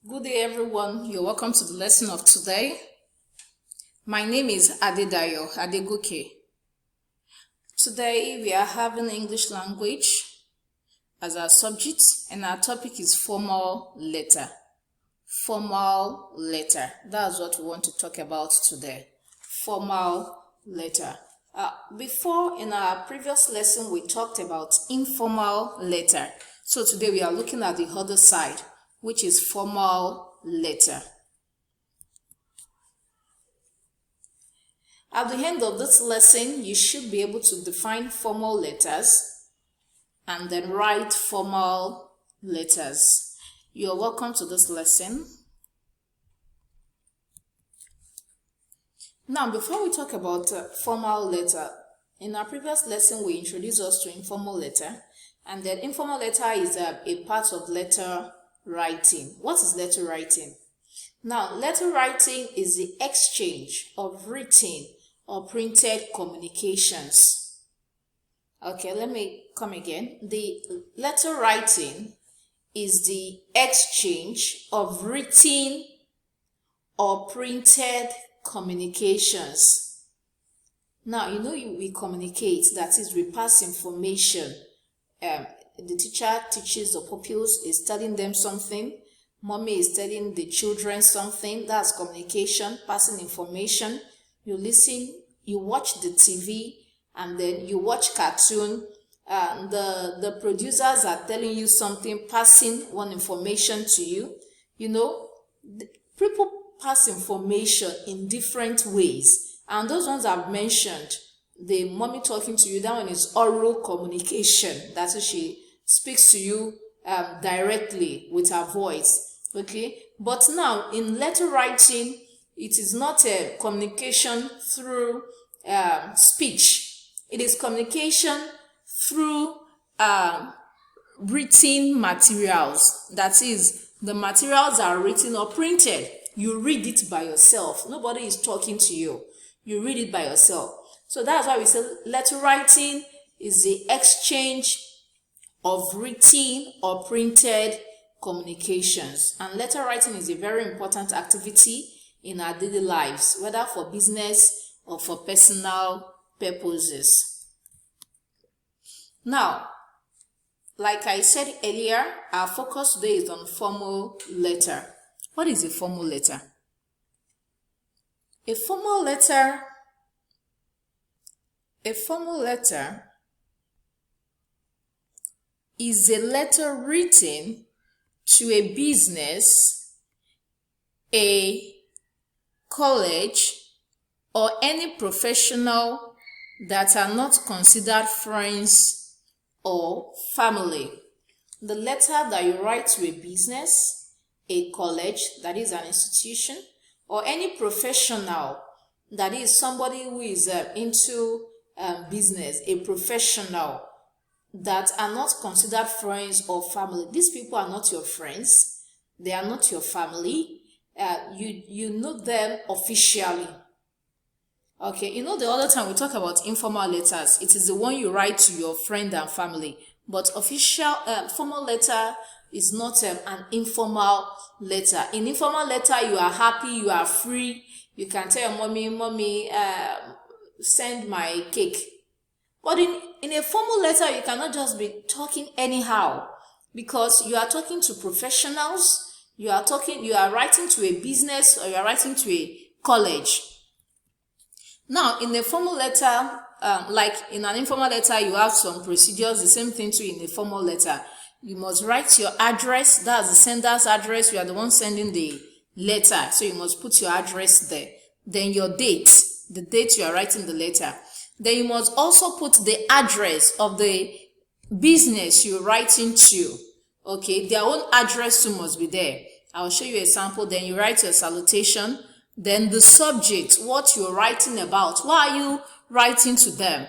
Good day, everyone. You're welcome to the lesson of today. My name is Adedayo Adegoke. Today, we are having English language as our subject, and our topic is formal letter. Formal letter. That's what we want to talk about today. Formal letter. Before, in our previous lesson, we talked about informal letter. So today, we are looking at the other side, which is formal letter. At the end of this lesson, you should be able to define formal letters and then write formal letters. You're welcome to this lesson. Now, before we talk about formal letter, in our previous lesson, we introduced us to informal letter, and then informal letter is a part of letter writing. What is letter writing? Now, letter writing is the exchange of written or printed communications. Okay, let me come again. The letter writing is the exchange of written or printed communications. Now, we communicate, that is, we pass information. The teacher teaches the pupils, is telling them something. Mommy is telling the children something. That's communication, passing information. You listen, you watch the TV, and then you watch cartoon. The producers are telling you something, passing one information to you. People pass information in different ways. And those ones I've mentioned, the mommy talking to you, that one is oral communication. That's what she speaks to you directly with her voice. Okay, but now in letter writing, it is not a communication through speech. It is communication through written materials. That is, the materials are written or printed. You read it by yourself. Nobody is talking to you. You read it by yourself. So that's why we say letter writing is the exchange of written or printed communications. And letter writing is a very important activity in our daily lives, whether for business or for personal purposes. Now, like I said earlier, our focus today is on formal letter. What is a formal letter? A formal letter is a letter written to a business, a college, or any professional that are not considered friends or family. The letter that you write to a business, a college, that is an institution, or any professional, that is somebody who is into business, a professional, that are not considered friends or family. These people are not your friends. They are not your family. You know them officially. Okay, the other time we talk about informal letters. It is the one you write to your friend and family. But official formal letter is not an informal letter. In informal letter, you are happy, you are free. You can tell your mommy, send my cake. But in a formal letter, you cannot just be talking anyhow, because you are talking to professionals, you are writing to a business, or you are writing to a college. Now, in a formal letter, like in an informal letter, you have some procedures, the same thing too in a formal letter. You must write your address, that's the sender's address, you are the one sending the letter, so you must put your address there. Then your date, the date you are writing the letter. Then you must also put the address of the business you're writing to. Okay, their own address too must be there. I'll show you a sample. Then you write your salutation. Then the subject, what you're writing about. Why are you writing to them?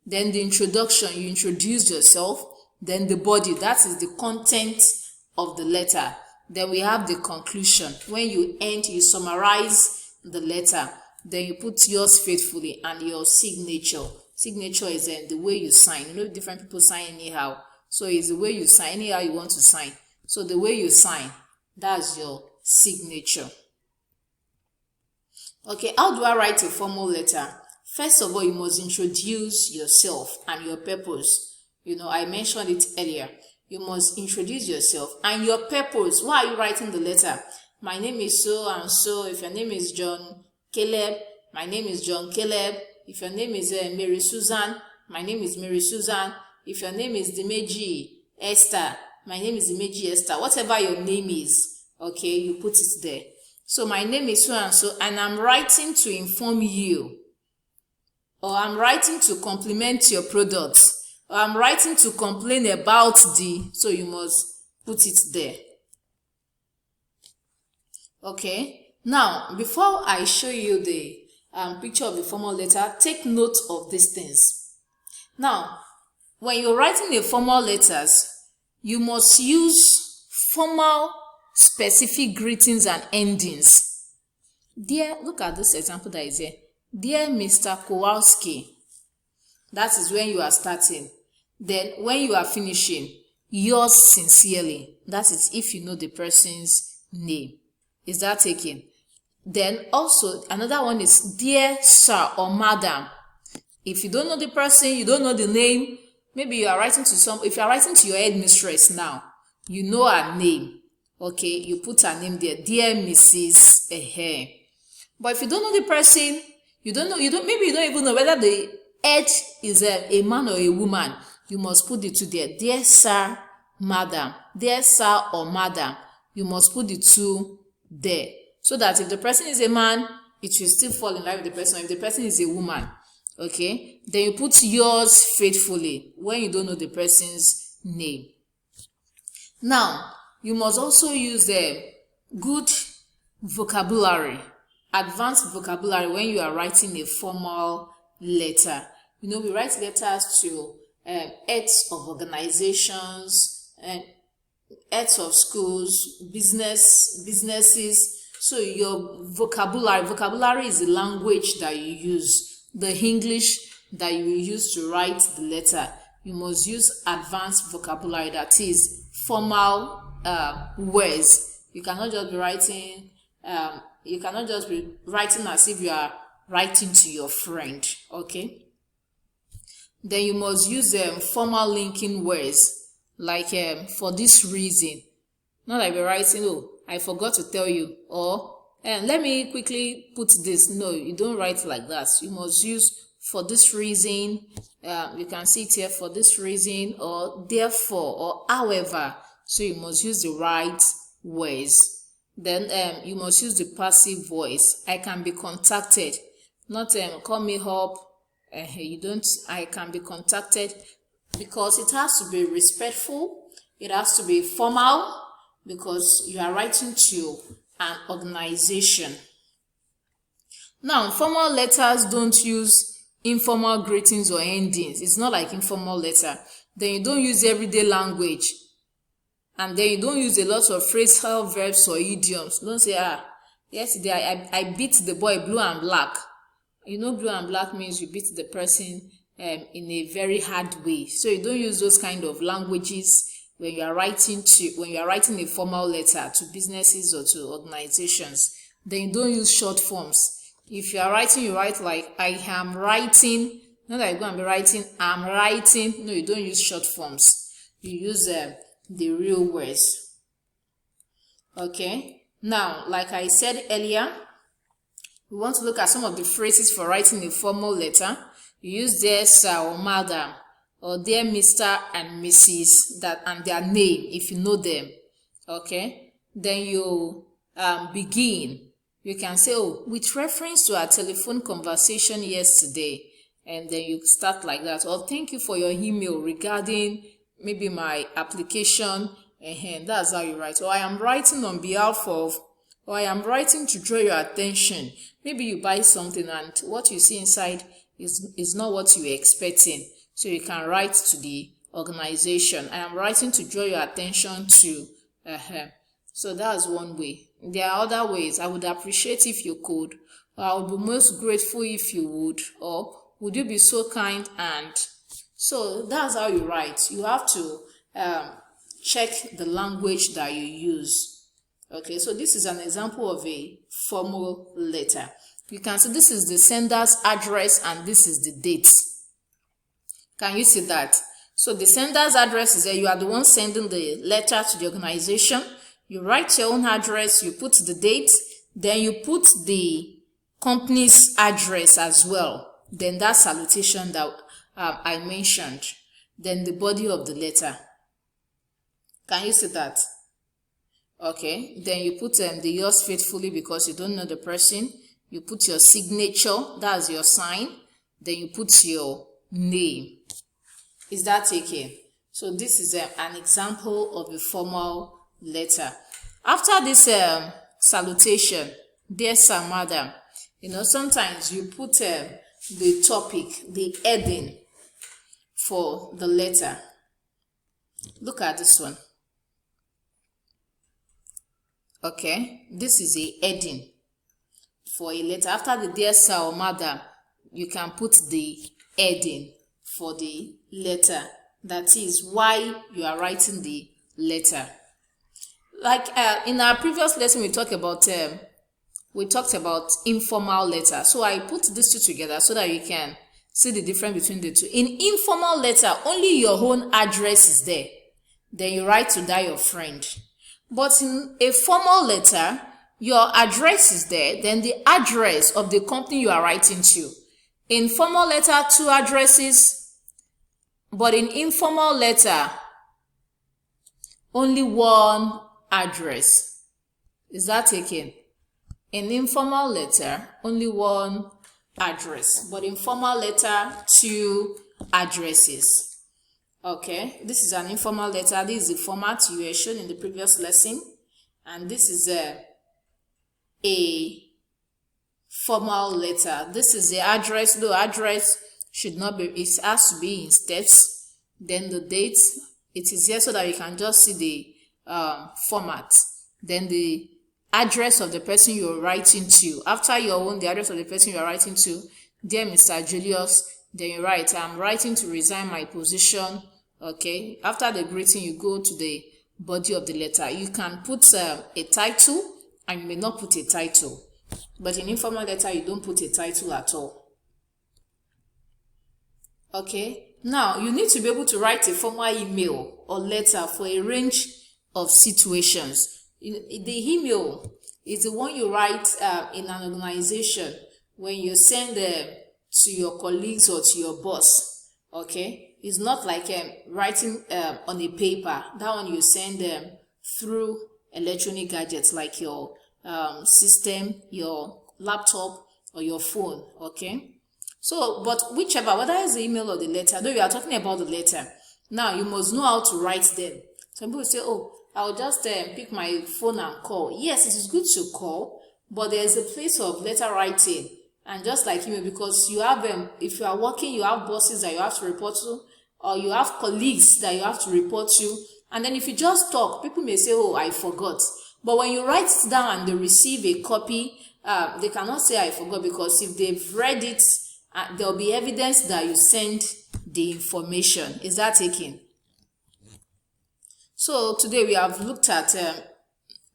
Then the introduction, you introduce yourself. Then the body, that is the content of the letter. Then we have the conclusion. When you end, you summarize the letter. Then you put yours faithfully and your signature. Signature is the way you sign. Different people sign anyhow. So it's the way you sign, anyhow you want to sign. So the way you sign, That's your signature. Okay, how do I write a formal letter? First of all, you must introduce yourself and your purpose. I mentioned it earlier. You must introduce yourself and your purpose. Why are you writing the letter? My name is so and so. If your name is John Caleb, my name is John Caleb. If your name is Mary Susan, my name is Mary Susan. If your name is Dimeji Esther, my name is Dimeji Esther. Whatever your name is, okay, you put it there. So my name is so and so, and I'm writing to inform you, or I'm writing to compliment your products, or I'm writing to complain about so you must put it there. Okay, now before I show you the picture of the formal letter, take note of these things. Now, when you're writing the formal letters, you must use formal specific greetings and endings. Dear, look at this example that is here. Dear Mr. Kowalski. That is when you are starting. Then when you are finishing, yours sincerely. That is if you know the person's name. Is that taken? Then also another one is dear sir or madam. If you don't know the person, you don't know the name, maybe you are writing to if you are writing to your headmistress now, you know her name. Okay, you put her name there, dear Mrs. But if you don't know the person, maybe you don't even know whether the head is a man or a woman, you must put the two there. Dear sir, madam, dear sir or madam, you must put the two there. So that if the person is a man, it will still fall in line with the person. If the person is a woman, okay, then you put yours faithfully when you don't know the person's name. Now, you must also use a good vocabulary, advanced vocabulary when you are writing a formal letter. We write letters to heads of organizations, heads of schools, businesses. So your vocabulary is the language that you use, the English that you use to write the letter. You must use advanced vocabulary, that is formal words. You cannot just be writing. As if you are writing to your friend. Okay. Then you must use formal linking words, like for this reason. Not like we're writing, oh, I forgot to tell you, or let me quickly put this. No, you don't write like that. You must use for this reason. You can see it here, for this reason, or therefore, or however. So you must use the right words. Then you must use the passive voice. I can be contacted. Not call me up. I can be contacted, because it has to be respectful. It has to be formal, because you are writing to an organization. Now, formal letters don't use informal greetings or endings. It's not like informal letter. Then you don't use everyday language. And then you don't use a lot of phrasal verbs or idioms. Don't say, yesterday I beat the boy blue and black. Blue and black means you beat the person in a very hard way. So you don't use those kind of languages when you are writing a formal letter to businesses or to organizations. Then you don't use short forms. If you are writing, you write like I am writing. Not that you're going to be writing I'm writing. No, you don't use short forms. You use the real words. Okay. Now, like I said earlier, we want to look at some of the phrases for writing a formal letter. You use dear sir or madam, or dear Mr. and Mrs. and their name if you know them. Okay. Then you begin. You can say, oh, with reference to our telephone conversation yesterday, and then you start like that. Or thank you for your email regarding maybe my application. That's how you write. Or I am writing on behalf of, or I am writing to draw your attention. Maybe you buy something and what you see inside is not what you were expecting. So you can write to the organization. I am writing to draw your attention to. So that's one way. There are other ways. I would appreciate if you could. Or I would be most grateful if you would. Or would you be so kind? And so that's how you write. You have to check the language that you use. Okay, so this is an example of a formal letter. You can see this is the sender's address and this is the date. Can you see that? So the sender's address is there. You are the one sending the letter to the organization. You write your own address, you put the date, then you put the company's address as well. Then that salutation that I mentioned. Then the body of the letter. Can you see that? Okay, then you put the yours faithfully because you don't know the person. You put your signature, that's your sign. Then you put your name. Is that okay? So this is an example of a formal letter. After this salutation, dear sir, madam, sometimes you put the topic, the heading for the letter. Look at this one. Okay, this is a heading for a letter. After the dear sir or madam, you can put the heading for the letter. That is why you are writing the letter. Like in our previous lesson, we talked about informal letter. So I put these two together so that you can see the difference between the two. In informal letter, only your own address is there. Then you write to that your friend. But in a formal letter, your address is there, then the address of the company you are writing to. In formal letter, 2 addresses, but in informal letter, only 1 address. Is that taken? In informal letter, only 1 address, but in formal letter, 2 addresses. Okay, this is an informal letter. This is the format you were shown in the previous lesson, and this is a formal letter. This is the address. The address should not be, it has to be in steps. Then the date, it is here so that you can just see the format. Then the address of the person you're writing to. After your own, the address of the person you're writing to. Dear Mr. Julius, then you write, I'm writing to resign my position. Okay, after the greeting, you go to the body of the letter. You can put a title, and you may not put a title. But in informal letter, you don't put a title at all. Okay, now you need to be able to write a formal email or letter for a range of situations. The email is the one you write in an organization when you send to your colleagues or to your boss. Okay, it's not like writing on a paper. That one you send them through electronic gadgets like your system, your laptop, or your phone. Okay, so but whichever, whether it's the email or the letter, though we are talking about the letter, now you must know how to write them. Some people say, oh, I'll just pick my phone and call. Yes, it is good to call, but there's a place of letter writing. And just like email, because you have if you are working, you have bosses that you have to report to, or you have colleagues that you have to report to. And then if you just talk, people may say, oh, I forgot. But when you write it down and they receive a copy, they cannot say I forgot, because if they've read it, there will be evidence that you sent the information. Is that taken? So today we have looked at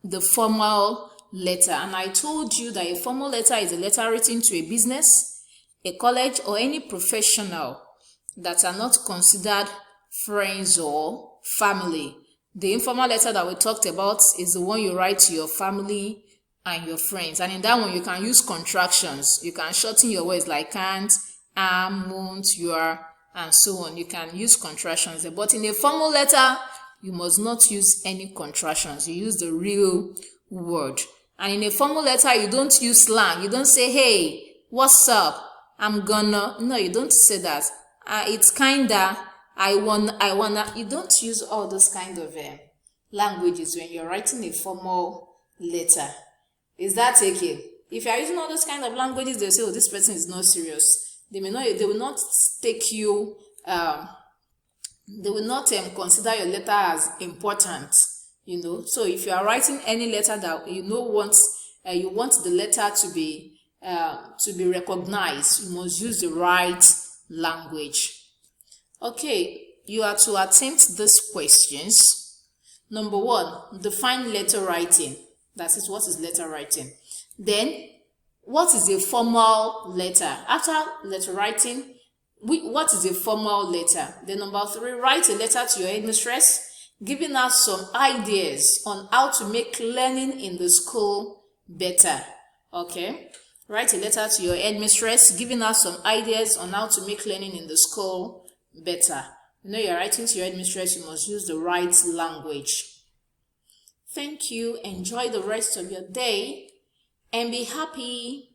the formal letter, and I told you that a formal letter is a letter written to a business, a college, or any professional that are not considered friends or family. The informal letter that we talked about is the one you write to your family and your friends, and in that one you can use contractions. You can shorten your words like can't, am, won't, you are, and so on. You can use contractions there. But in a formal letter, you must not use any contractions. You use the real word. And in a formal letter, you don't use slang. You don't say, hey, what's up? I'm gonna. No, you don't say that. It's kinda, I wanna. You don't use all those kind of languages when you're writing a formal letter. Is that okay? If you're using all those kind of languages, they'll say, oh, this person is not serious. They will not take you, they will not consider your letter as important. So if you are writing any letter that you want the letter to be recognized, you must use the right language. Okay, you are to attempt these questions. Number 1, define letter writing. That is what is letter writing. Then, what is a formal letter? After letter writing, what is a formal letter? Then number 3, write a letter to your headmistress, giving us some ideas on how to make learning in the school better. Okay? Write a letter to your headmistress, giving us some ideas on how to make learning in the school better. You know, you're writing to your headmistress, you must use the right language. Thank you. Enjoy the rest of your day and be happy.